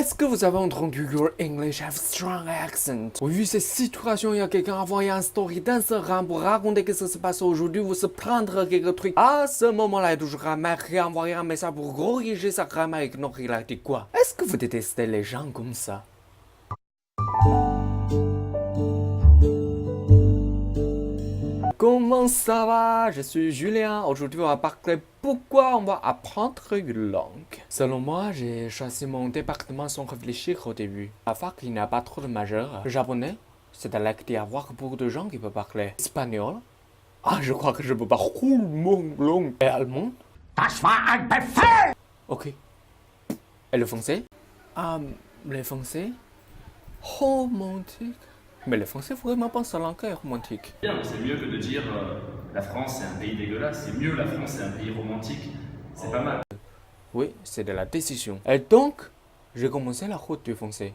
Est-ce que vous avez entendu Your English have strong accent? Vu ces situations, il y a quelqu'un a envoyé un story d'Instagram pour raconter ce qui se passe aujourd'hui ou se prendre quelques trucs. À ce moment-là, il y a toujours un mec qui a envoyé un message pour corriger sa grammaire et non, il a dit quoi? Est-ce que vous détestez les gens comme ça? Comment ça va? Je suis Julien. Aujourd'hui, on va parler pourquoi on va apprendre une langue. Selon moi, j'ai choisi mon département sans réfléchir au début. La fac, il n'y a pas trop de majeurs. Le japonais, c'est un langue d'y avoir beaucoup de gens qui peuvent parler. Espagnol. Ah, je crois que je peux pas mon langue. Et allemand. Das war ein Befehl! Ok. Et le français? Le français? Romantique. Mais le français, vraiment pas sa langue est romantique. Bien, c'est mieux que de dire la France c'est un pays dégueulasse, c'est mieux la France c'est un pays romantique, c'est pas mal. Oui, c'est de la décision. Et donc, j'ai commencé la route du français.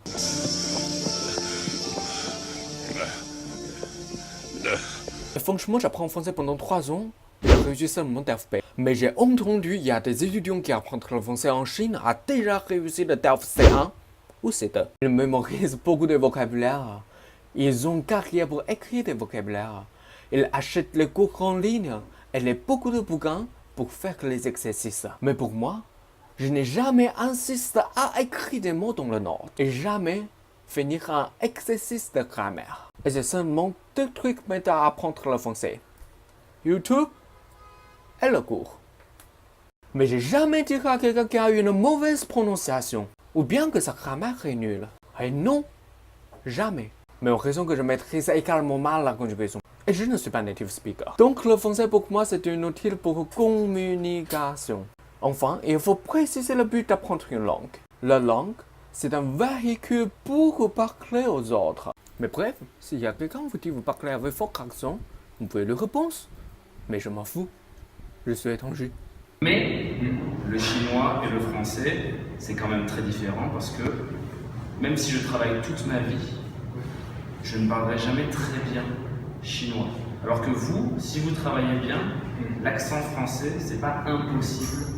Et franchement, j'apprends français pendant 3 ans. J'ai réussi seulement DELF. Mais j'ai entendu, il y a des étudiants qui apprennent le français en Chine a déjà réussi le DELF C1 ou C2. Ils mémorisent beaucoup de vocabulaire. Ils ont une carrière pour écrire des vocabulaires. Ils achètent les cours en ligne et beaucoup de bouquins pour faire les exercices. Mais pour moi, je n'ai jamais insisté à écrire des mots dans le note et jamais finir un exercice de grammaire. Et c'est seulement 2 trucs m'aident à apprendre le français. YouTube et le cours. Mais j'ai jamais dit à quelqu'un qui a une mauvaise prononciation ou bien que sa grammaire est nulle. Et non, jamais. Mais en raison que je maîtrise également mal la conjugaison. Et je ne suis pas native speaker. Donc le français pour moi c'est un outil pour communication. Enfin, il faut préciser le but d'apprendre une langue. La langue, c'est un véhicule pour parler aux autres. Mais bref, s'il y a quelqu'un qui vous dit vous parlez avec fort accent, vous pouvez lui répondre. Mais je m'en fous. Je suis étranger. Mais le chinois et le français, c'est quand même très différent parce que même si je travaille toute ma vie, je ne parlerai jamais très bien chinois. Alors que vous, si vous travaillez bien, l'accent français, c'est pas impossible